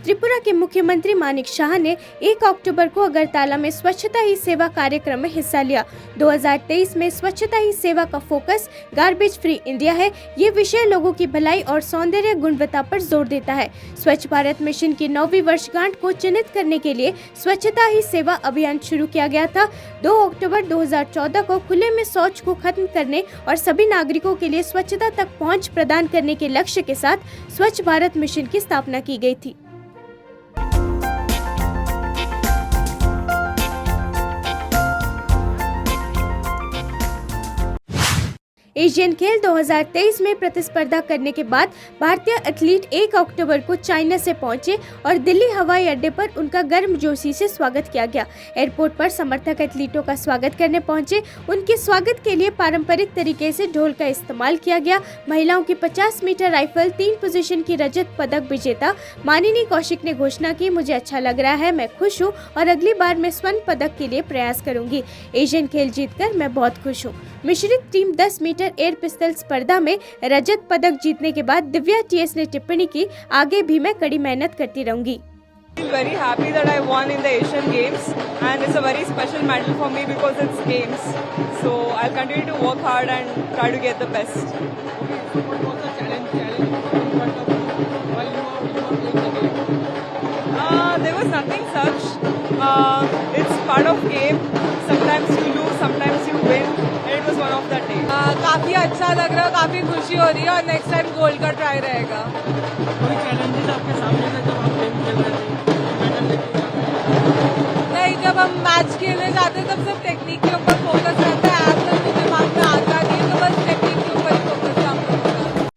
त्रिपुरा के मुख्यमंत्री मानिक शाह ने 1 अक्टूबर को अगरतला में स्वच्छता ही सेवा कार्यक्रम में हिस्सा लिया। 2023 में स्वच्छता ही सेवा का फोकस गार्बेज फ्री इंडिया है। ये विषय लोगों की भलाई और सौंदर्य गुणवत्ता पर जोर देता है। स्वच्छ भारत मिशन की 9वीं वर्षगांठ को चिन्हित करने के लिए स्वच्छता ही सेवा अभियान शुरू किया गया था। 2 अक्टूबर 2014 को खुले में शौच को खत्म करने और सभी नागरिकों के लिए स्वच्छता तक पहुँच प्रदान करने के लक्ष्य के साथ स्वच्छ भारत मिशन की स्थापना की गई थी। एशियन खेल 2023 में प्रतिस्पर्धा करने के बाद भारतीय एथलीट 1 अक्टूबर को चाइना से पहुंचे और दिल्ली हवाई अड्डे पर उनका गर्मजोशी से स्वागत किया गया। एयरपोर्ट पर समर्थक एथलीटों का स्वागत करने पहुंचे। उनके स्वागत के लिए पारंपरिक तरीके से ढोल का इस्तेमाल किया गया। महिलाओं की 50 मीटर राइफल 3 पोजीशन की रजत पदक विजेता मानिनी कौशिक ने घोषणा की, मुझे अच्छा लग रहा है, मैं खुश हूँ और अगली बार मैं स्वर्ण पदक के लिए प्रयास करूंगी। एशियन खेल जीतकर मैं बहुत खुश हूँ। मिश्रित टीम 10 मीटर एयर पिस्टल स्पर्धा में रजत पदक जीतने के बाद दिव्या टीएस ने टिप्पणी की, आगे भी मैं कड़ी मेहनत करती रहूंगी। I feel very happy that I won in the Asian Games, and it's a very special medal for me because it's games. So I'll continue to work hard and try to get the best. What was the challenge in front of you while you were playing the game? There was nothing such. It's part of game. Sometimes you lose, sometimes you win, and it was one of that day. काफी अच्छा लग रहा है, काफी खुशी हो रही है और नेक्स्ट टाइम गोल्ड का ट्राई रहेगा। कोई चैलेंजेस आपके सामने थे जब आप गेम खेल रहे थे? मेडल लेके नहीं, जब हम मैच खेलने जाते हैं तब सिर्फ टेक्निक के ऊपर फोकस रहता है। एज तक दिमाग में आता नहीं है, तो बस टेक्निक के ऊपर ही फोकस है हम लोगों का।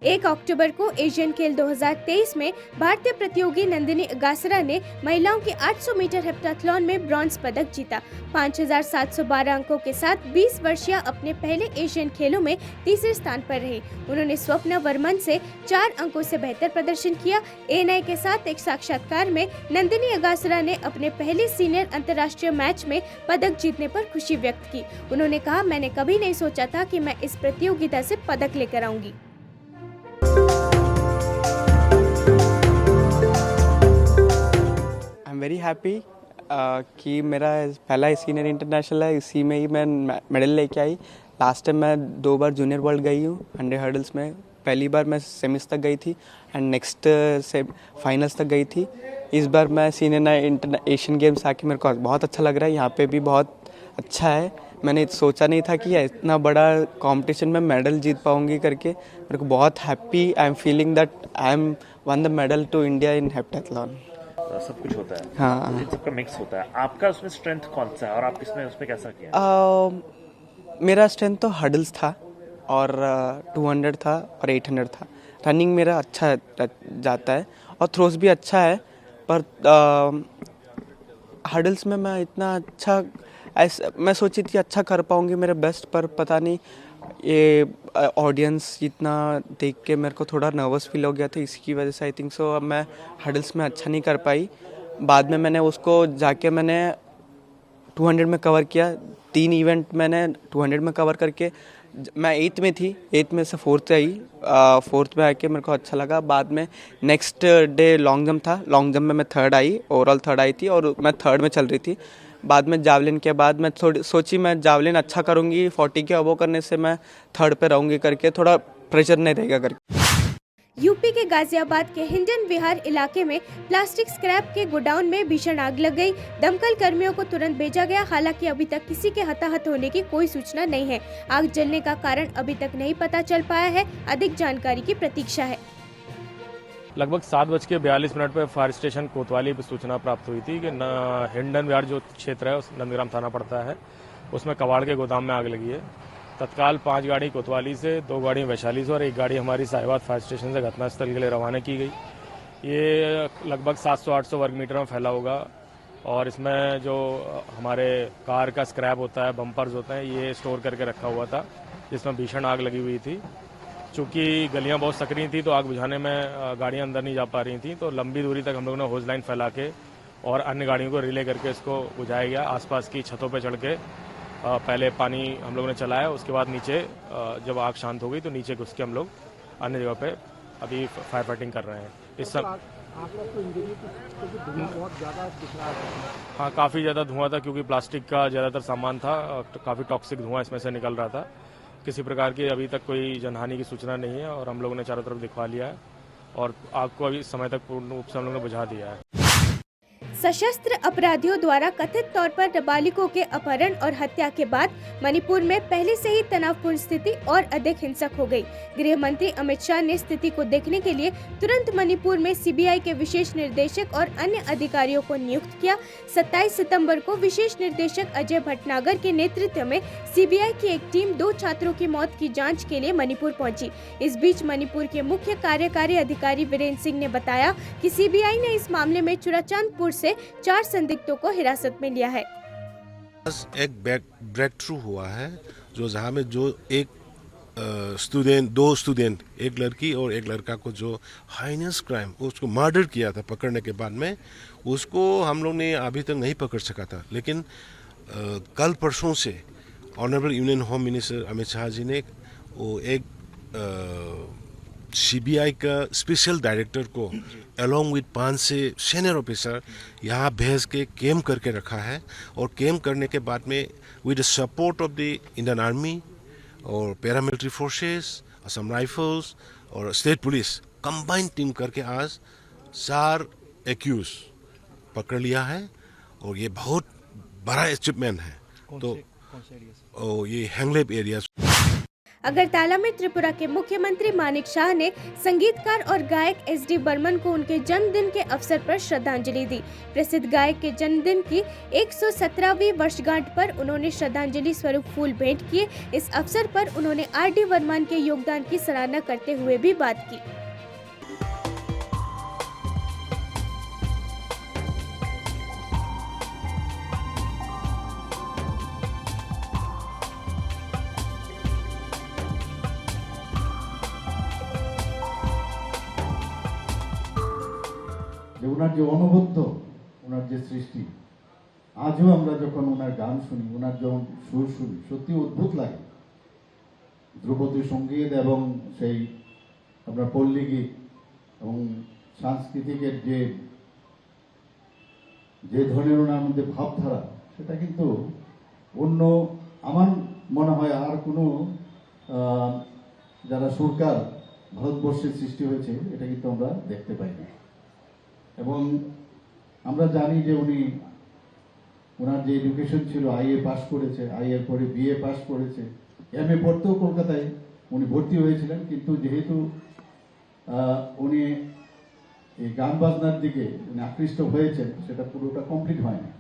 1 अक्टूबर को एशियन खेल 2023 में भारतीय प्रतियोगी नंदिनी अगासरा ने महिलाओं के 800 मीटर हेप्टाथलॉन में ब्रॉन्ज पदक जीता। 5712 अंकों के साथ 20 वर्षीय अपने पहले एशियन खेलों में तीसरे स्थान पर रही। उन्होंने स्वप्ना वर्मन से 4 अंकों से बेहतर प्रदर्शन किया। एएनआई के साथ एक साक्षात्कार में नंदिनी अगासरा ने अपने पहले सीनियर अंतर्राष्ट्रीय मैच में पदक जीतने पर खुशी व्यक्त की। उन्होंने कहा, मैंने कभी नहीं सोचा था कि मैं इस प्रतियोगिता से पदक लेकर आऊंगी। आई एम वेरी हैप्पी कि मेरा पहला सीनियर इंटरनेशनल है, इसी में ही मैं मेडल लेके आई। लास्ट टाइम मैं 2 बार जूनियर वर्ल्ड गई हूँ 100 हर्डल्स में। पहली बार मैं सेमीज तक गई थी एंड नेक्स्ट से फाइनल्स तक गई थी। इस बार मैं सीनियर एशियन गेम्स आके मेरे को बहुत अच्छा लग रहा है। यहाँ पे भी बहुत अच्छा है। मैंने सोचा नहीं था कि इतना बड़ा कंपटीशन में मेडल जीत पाऊंगी करके। मेरे को बहुत happy, I am feeling that I am won the medal to India in heptathlon. सब कुछ होता है, हाँ, सबका मिक्स होता है। आपका उसमें स्ट्रेंथ कौन सा है और आप किसने उसमें कैसा किया? मेरा स्ट्रेंथ तो हर्डल्स था और 200 था और 800 था। रनिंग मेरा अच्छा जाता है और थ्रोस भी अच्छा है, पर हर्डल्स में मैं इतना अच्छा मैं सोची थी अच्छा कर पाऊंगी मेरे बेस्ट, पर पता नहीं ये ऑडियंस इतना देख के मेरे को थोड़ा नर्वस फील हो गया था। इसकी वजह से आई थिंक सो अब मैं हर्डल्स में अच्छा नहीं कर पाई। बाद में मैंने उसको जाके मैंने 200 में कवर किया। 3 इवेंट मैंने 200 में कवर करके मैं 8th में थी, 8th में से 4th आई। 4th में आके मेरे को अच्छा लगा। बाद में नेक्स्ट डे लॉन्ग जंप था, लॉन्ग जंप में मैं 3rd आई, ओवरऑल 3rd आई थी और मैं 3rd में चल रही थी। बाद में जावलिन के बाद मैं सोची मैं जावलिन अच्छा करूँगी, 40 के अबो करने से मैं 3rd पे रहूँगी करके, थोड़ा प्रेशर नहीं रहेगा करके। यूपी के गाजियाबाद के हिंडन विहार इलाके में प्लास्टिक स्क्रैप के गोडाउन में भीषण आग लग गई। दमकल कर्मियों को तुरंत भेजा गया। हालांकि अभी तक किसी के हताहत होने की कोई सूचना नहीं है। आग जलने का कारण अभी तक नहीं पता चल पाया है। अधिक जानकारी की प्रतीक्षा है। लगभग 7:42 पर फायर स्टेशन कोतवाली पर सूचना प्राप्त हुई थी कि हिंडन विहार जो क्षेत्र है, उस नंदग्राम थाना पड़ता है, उसमें कबाड़ के गोदाम में आग लगी है। तत्काल 5 गाड़ी कोतवाली से, 2 गाड़ी वैशाली से और 1 गाड़ी हमारी साहिवाद फायर स्टेशन से घटनास्थल के लिए रवाना की गई। ये लगभग 700-800 वर्ग मीटर में फैला होगा और इसमें जो हमारे कार का स्क्रैप होता है, बम्पर्स होते हैं, ये स्टोर करके रखा हुआ था, जिसमें भीषण आग लगी हुई थी। चूँकि गलियां बहुत सकरी थी तो आग बुझाने में गाड़ियां अंदर नहीं जा पा रही थी, तो लंबी दूरी तक हम लोगों ने होज लाइन फैला के और अन्य गाड़ियों को रिले करके इसको बुझाया गया। आसपास की छतों पर चढ़ के पहले पानी हम लोगों ने चलाया, उसके बाद नीचे जब आग शांत हो गई तो नीचे घुस के हम लोग अन्य जगह पे अभी फायर फाइटिंग कर रहे हैं। इस सब आसपास तो इंजरी क्योंकि धुआं बहुत ज़्यादा दिख रहा है। हाँ, काफ़ी ज़्यादा धुआं था क्योंकि प्लास्टिक का ज़्यादातर सामान था और काफ़ी टॉक्सिक धुआं इसमें से निकल रहा था। किसी प्रकार की अभी तक कोई जनहानि की सूचना नहीं है और हम लोगों ने चारों तरफ दिखवा लिया है और आग को अभी समय तक पूर्ण रूप से हम लोगों ने बुझा दिया है। सशस्त्र अपराधियों द्वारा कथित तौर पर नाबालिगों के अपहरण और हत्या के बाद मणिपुर में पहले से ही तनावपूर्ण स्थिति और अधिक हिंसक हो गई। गृह मंत्री अमित शाह ने स्थिति को देखने के लिए तुरंत मणिपुर में सीबीआई के विशेष निर्देशक और अन्य अधिकारियों को नियुक्त किया। 27 सितंबर को विशेष निर्देशक अजय भटनागर के नेतृत्व में सीबीआई की एक टीम 2 छात्रों की मौत की जाँच के लिए मणिपुर पहुंची। इस बीच मणिपुर के मुख्य कार्यकारी अधिकारी वीरेंद्र सिंह ने बताया कि सीबीआई ने इस मामले में चुराचांदपुर से 4 संदिग्धों को हिरासत में लिया है। एक ब्रेक थ्रू हुआ है जो जहाँ में जो एक दो स्टूडेंट, एक लड़की और एक लड़का को जो हाइनेस क्राइम उसको मर्डर किया था, पकड़ने के बाद में उसको हम लोग ने अभी तक नहीं पकड़ सका था। लेकिन कल परसों से honourable union home minister Amit Shah ji ने वो एक सीबीआई का स्पेशल डायरेक्टर को अलोंग विद 5 से सीनियर ऑफिसर यहाँ भेज के कैम्प करके रखा है और कैम्प करने के बाद में with the support of the Indian army और पैरामिलिट्री फोर्सेस, असम राइफल्स और स्टेट पुलिस कंबाइंड टीम करके आज 4 एक्यूज पकड़ लिया है और ये बहुत बड़ा अचीवमेंट है। तो ये हैंगलेप एरिया अगरतला में त्रिपुरा के मुख्यमंत्री मानिक शाह ने संगीतकार और गायक एस.डी. बर्मन को उनके जन्मदिन के अवसर पर श्रद्धांजलि दी। प्रसिद्ध गायक के जन्मदिन की 117वीं वर्षगांठ पर उन्होंने श्रद्धांजलि स्वरूप फूल भेंट किए। इस अवसर पर उन्होंने आर.डी. बर्मन के योगदान की सराहना करते हुए भी बात की। যে ওনার যে অনবদ্য ওনার যে সৃষ্টি, আজও আমরা যখন ওনার গান শুনি, ওনার যখন সুর শুনি, সত্যি অদ্ভুত লাগে। ধ্রুপদী সঙ্গীত এবং সেই আপনার পল্লী গীত এবং সাংস্কৃতিকের যে ধরনের ওনার মধ্যে ভাবধারা, সেটা কিন্তু অন্য আমার মনে হয় আর কোনো যারা সুরকার ভারতবর্ষে সৃষ্টি হয়েছে এটা কিন্তু আমরা দেখতে পাই না। এবং আমরা জানি যে উনি ওনার যে এডুকেশন ছিল, আইএ পাস করেছে, আইএর পরে বিএ পাস করেছে, এমএ পড়তেও কলকাতায় উনি ভর্তি হয়েছিলেন। কিন্তু যেহেতু উনি এই গান বাজনার দিকে উনি আকৃষ্ট হয়েছেন, সেটা পুরোটা কমপ্লিট হয়নি।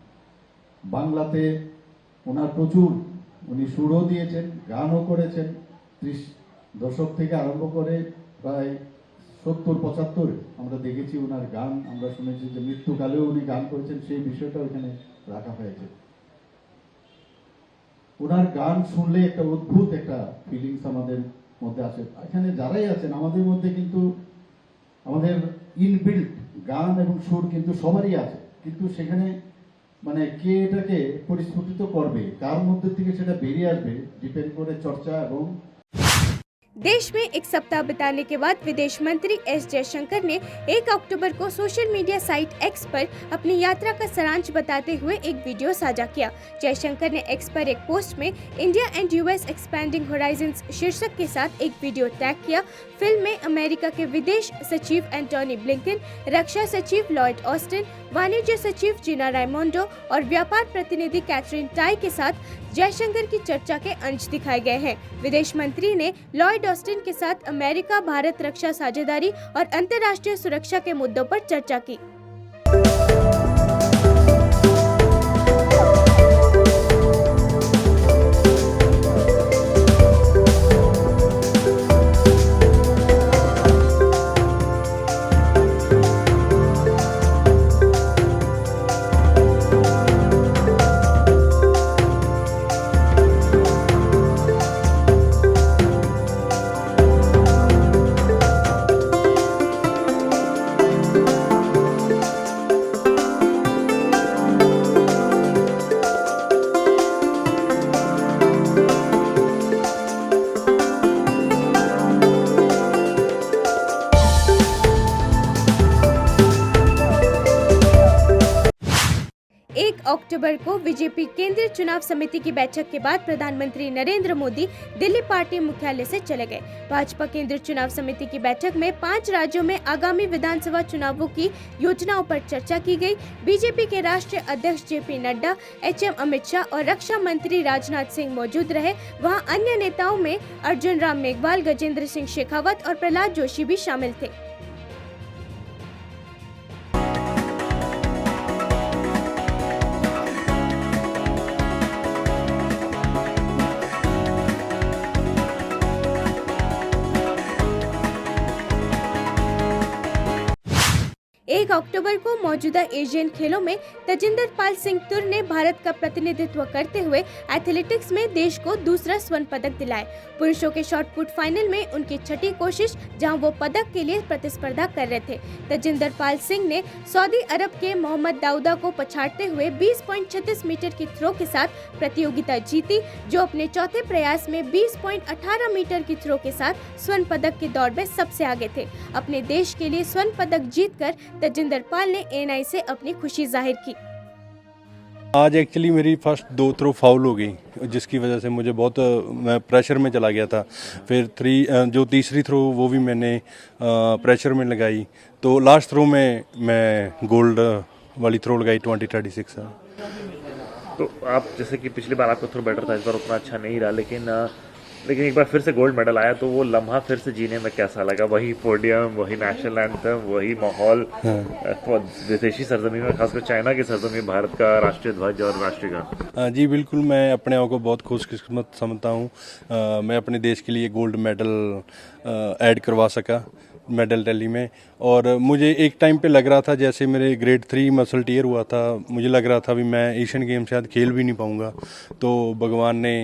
বাংলাতে ওনার প্রচুর উনি সুরও দিয়েছেন, গানও করেছেন। 30 দশক থেকে আরম্ভ করে প্রায় 70-75 আমরা দেখেছি ওনার গান, আমরা শুনেছি যে মৃত্যুকালেও উনি গান করেছেন, সেই বিষয়টা ওখানে রাখা হয়েছে। ওনার গান শুনলে একটা অদ্ভুত একটা ফিলিংস আমাদের মধ্যে আসে। এখানে যারাই আছেন আমাদের মধ্যে কিন্তু আমাদের ইনবিল্ট গান এবং সুর কিন্তু সবারই আছে, কিন্তু সেখানে মানে কে এটাকে পরিস্ফুটিত করবে, কার মধ্যে থেকে সেটা বেরিয়ে আসবে, ডিপেন্ড করে চর্চা এবং देश में एक सप्ताह बिताने के बाद विदेश मंत्री एस जयशंकर ने 1 अक्टूबर को सोशल मीडिया साइट एक्स पर अपनी यात्रा का सारांश बताते हुए एक वीडियो साझा किया। जयशंकर ने एक्स पर एक पोस्ट में India and US expanding Horizons शीर्षक के साथ एक वीडियो टैग किया। फिल्म में अमेरिका के विदेश सचिव एंटोनी ब्लिंकन, रक्षा सचिव लॉयड ऑस्टिन, वाणिज्य सचिव जीना रायमोंडो और व्यापार प्रतिनिधि कैथरीन टाई के साथ जयशंकर की चर्चा के अंश दिखाए गए हैं। विदेश मंत्री ने लॉयड ऑस्टिन के साथ अमेरिका भारत रक्षा साझेदारी और अंतर्राष्ट्रीय सुरक्षा के मुद्दों पर चर्चा की। 1 अक्टूबर को बीजेपी केंद्रीय चुनाव समिति की बैठक के बाद प्रधानमंत्री नरेंद्र मोदी दिल्ली पार्टी मुख्यालय से चले गए। भाजपा केंद्रीय चुनाव समिति की बैठक में 5 राज्यों में आगामी विधानसभा चुनावों की योजनाओं पर चर्चा की गई। बीजेपी के राष्ट्रीय अध्यक्ष जेपी नड्डा, एचएम अमित शाह और रक्षा मंत्री राजनाथ सिंह मौजूद रहे। वहां अन्य नेताओं में अर्जुन राम मेघवाल, गजेंद्र सिंह शेखावत और प्रहलाद जोशी भी शामिल थे। 1 अक्टूबर को मौजूदा एशियन खेलों में तजिंदर पाल सिंह तुर ने भारत का प्रतिनिधित्व करते हुए एथलेटिक्स में देश को दूसरा स्वर्ण पदक दिलाया। पुरुषों के शॉट पुट फाइनल में उनकी छठी कोशिश, जहां वो पदक के लिए प्रतिस्पर्धा कर रहे थे। तजिंदर पाल सिंह ने सऊदी अरब के मोहम्मद दाऊदा को पछाड़ते हुए 20.36 मीटर की थ्रो के साथ प्रतियोगिता जीती, जो अपने चौथे प्रयास में 20.18 मीटर की थ्रो के साथ स्वर्ण पदक की दौड़ में सबसे आगे थे। अपने देश के लिए स्वर्ण पदक जीतकर तजिंदर पाल ने एएनआई से अपनी खुशी जाहिर की। आज एक्चुअली मेरी फर्स्ट 2 थ्रो फाउल हो गई, जिसकी वजह से मुझे बहुत मैं प्रेशर में चला गया था। फिर जो तीसरी थ्रो वो भी मैंने प्रेशर में लगाई, तो लास्ट थ्रो में मैं गोल्ड वाली थ्रो लगाई 2036। तो आप जैसे कि पिछली बार आपका थ्रो बेटर था, इस बार उतना अच्छा नहीं रहा, लेकिन एक बार फिर से गोल्ड मेडल आया, तो वो लम्हा फिर से जीने में कैसा लगा? वही पोडियम, वही नेशनल एंथम, वही माहौल, विदेशी सरजमी में, खासकर चाइना की सरजमी, भारत का राष्ट्रीय ध्वज और राष्ट्रीय गान। जी बिल्कुल, मैं अपने आप को बहुत खुशकिस्मत समझता हूँ। मैं अपने देश के लिए गोल्ड मेडल ऐड करवा सका मेडल रैली में। और मुझे एक टाइम पे लग रहा था जैसे मेरे ग्रेड 3 मसल टीयर हुआ था, मुझे लग रहा था भी मैं एशियन गेम शायद खेल भी नहीं पाऊंगा, तो भगवान ने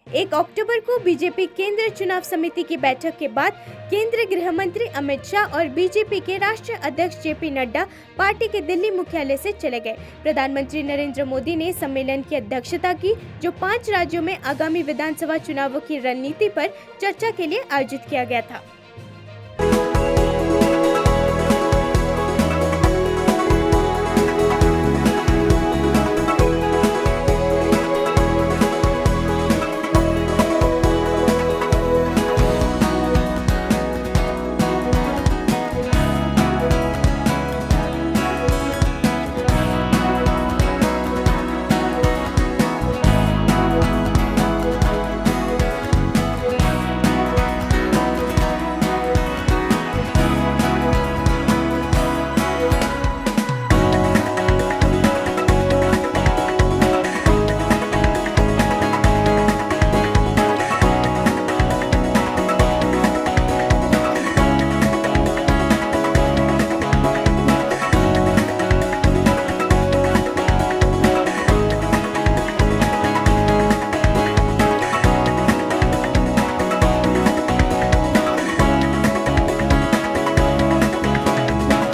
1 अक्टूबर को बीजेपी केंद्रीय चुनाव समिति की बैठक के बाद केंद्रीय गृह मंत्री अमित शाह और बीजेपी के राष्ट्रीय अध्यक्ष जेपी नड्डा पार्टी के दिल्ली मुख्यालय से चले गए। प्रधानमंत्री नरेंद्र मोदी ने सम्मेलन की अध्यक्षता की, जो 5 राज्यों में आगामी विधानसभा चुनावों की रणनीति पर चर्चा के लिए आयोजित किया गया था।